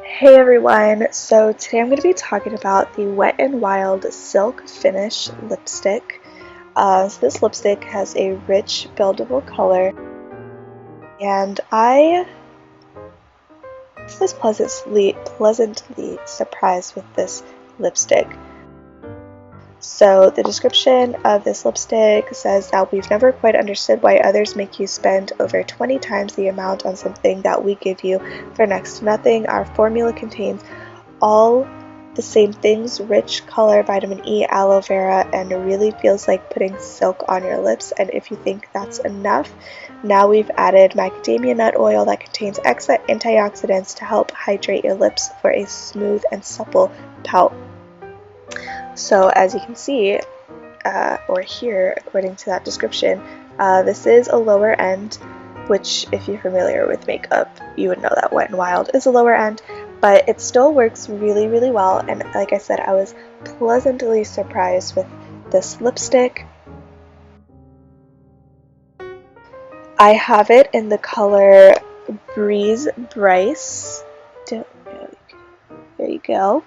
Hey everyone, so today I'm going to be talking about the Wet n Wild Silk Finish lipstick. This lipstick has a rich buildable color and I was pleasantly surprised with this lipstick. So the description of this lipstick says that we've never quite understood why others make you spend over 20 times the amount on something that we give you for next to nothing. Our formula contains all the same things: rich color, vitamin E, aloe vera, and it really feels like putting silk on your lips. And if you think that's enough, now we've added macadamia nut oil that contains excellent antioxidants to help hydrate your lips for a smooth and supple pout. So as you can see, or hear according to that description, this is a lower end, which if you're familiar with makeup, you would know that Wet n Wild is a lower end, but it still works really well. And like I said, I was pleasantly surprised with this lipstick. I have it in the color Breeze Bryce. There you go.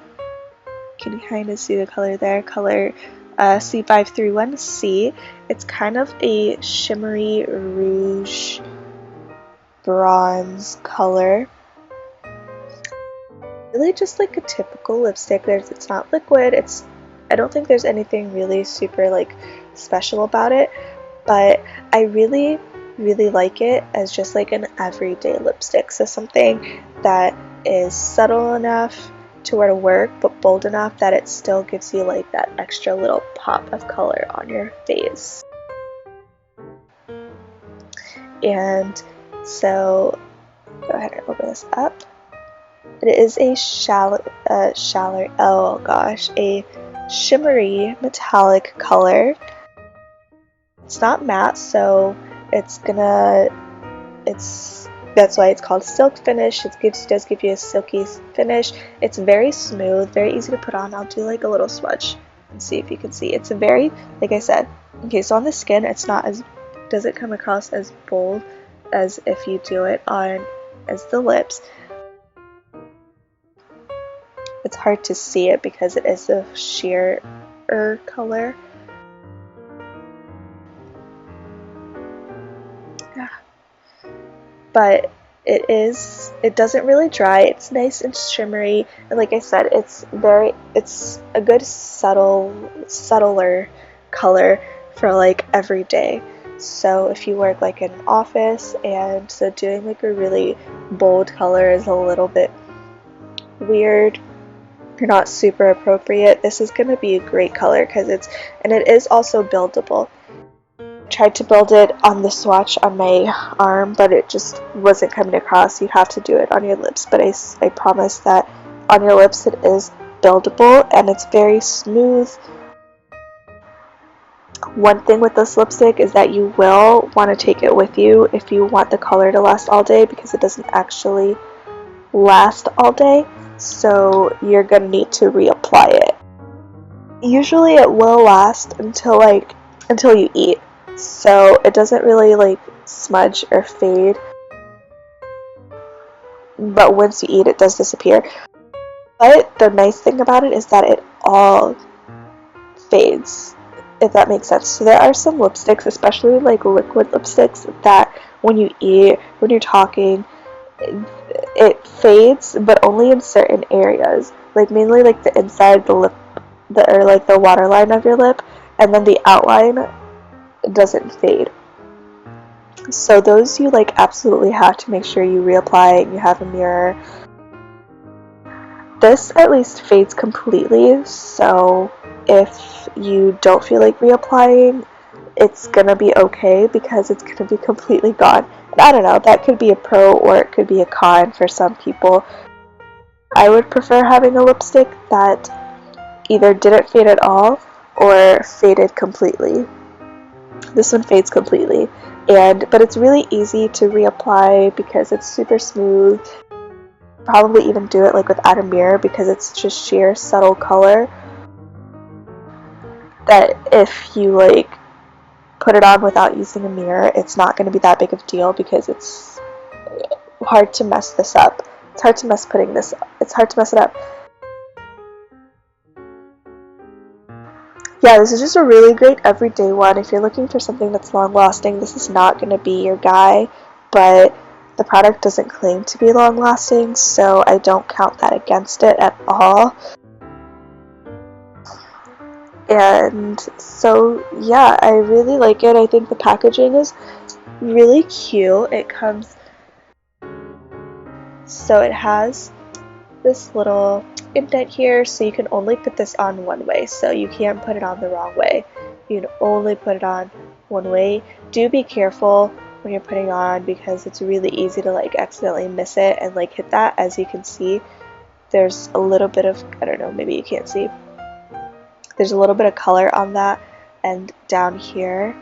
Can you kind of see the color there? Color C531C. It's kind of a shimmery rouge bronze color. Really just like a typical lipstick. It's not liquid. I don't think there's anything really super like special about it, but I really like it as just like an everyday lipstick. So something that is subtle enough to wear to work, but bold enough that it still gives you like that extra little pop of color on your face. And so go ahead and open this up. It is a a shimmery metallic color. It's not matte, so that's why it's called silk finish. It does give you a silky finish. It's very smooth, very easy to put on. I'll do like a little swatch and see if you can see. It's a very, like I said, okay, so on the skin, doesn't come across as bold as if you do it on as the lips. It's hard to see it because it is a sheer color. But it doesn't really dry. It's nice and shimmery, and like I said, it's a good subtler color for like every day. So if you work like in an office, and so doing like a really bold color is a little bit weird or not super appropriate, this is going to be a great color because it is also buildable. Tried to build it on the swatch on my arm, but it just wasn't coming across. You'd have to do it on your lips, but I promise that on your lips it is buildable and it's very smooth. One thing with this lipstick is that you will want to take it with you if you want the color to last all day, because it doesn't actually last all day, so you're going to need to reapply it. Usually it will last until you eat. So it doesn't really like smudge or fade, but once you eat it does disappear. But the nice thing about it is that it all fades, if that makes sense. So there are some lipsticks, especially like liquid lipsticks, that when you eat, when you're talking, it fades, but only in certain areas, like mainly like the inside the lip, or like the waterline of your lip, and then the outline doesn't fade. So those you like absolutely have to make sure you reapply and you have a mirror. This at least fades completely, so if you don't feel like reapplying, it's gonna be okay because it's gonna be completely gone. And I don't know, that could be a pro or it could be a con for some people. I would prefer having a lipstick that either didn't fade at all or faded completely. This one fades completely, but it's really easy to reapply because it's super smooth. Probably even do it like without a mirror because it's just sheer subtle color that if you like put it on without using a mirror, it's not going to be that big of a deal because it's hard to mess this up. It's hard to it's hard to mess it up. Yeah, this is just a really great everyday one. If you're looking for something that's long lasting, this is not going to be your guy, but the product doesn't claim to be long lasting, so I don't count that against it at all. And so yeah, I really like it. I think the packaging is really cute. It comes, so it has this little indent here, so you can only put this on one way, so you can't put it on the wrong way. You can only put it on one way. Do be careful when you're putting on, because it's really easy to like accidentally miss it and like hit that. As you can see, there's a little bit of, I don't know, maybe you can't see, there's a little bit of color on that and down here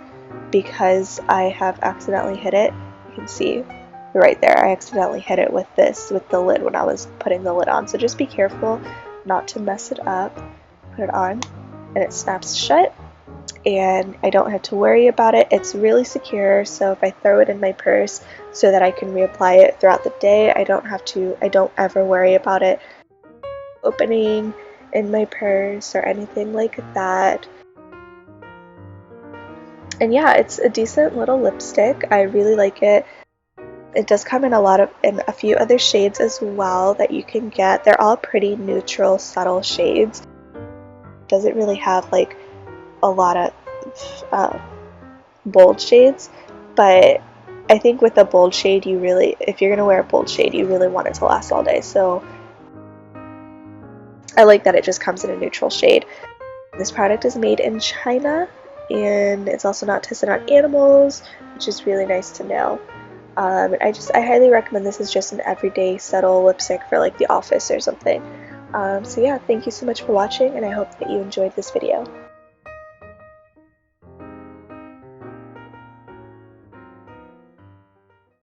because I have accidentally hit it. You can see right there, I accidentally hit it with the lid when I was putting the lid on. So just be careful not to mess it up. Put it on and it snaps shut, and I don't have to worry about it. It's really secure, so if I throw it in my purse so that I can reapply it throughout the day, I don't ever worry about it opening in my purse or anything like that. And yeah, it's a decent little lipstick. I really like it. It does come in a few other shades as well that you can get. They're all pretty neutral, subtle shades. It doesn't really have like a lot of bold shades, but I think with a bold shade, if you're gonna wear a bold shade, you really want it to last all day. So I like that it just comes in a neutral shade. This product is made in China, and it's also not tested on animals, which is really nice to know. I highly recommend this as just an everyday subtle lipstick for like the office or something. So yeah, thank you so much for watching, and I hope that you enjoyed this video.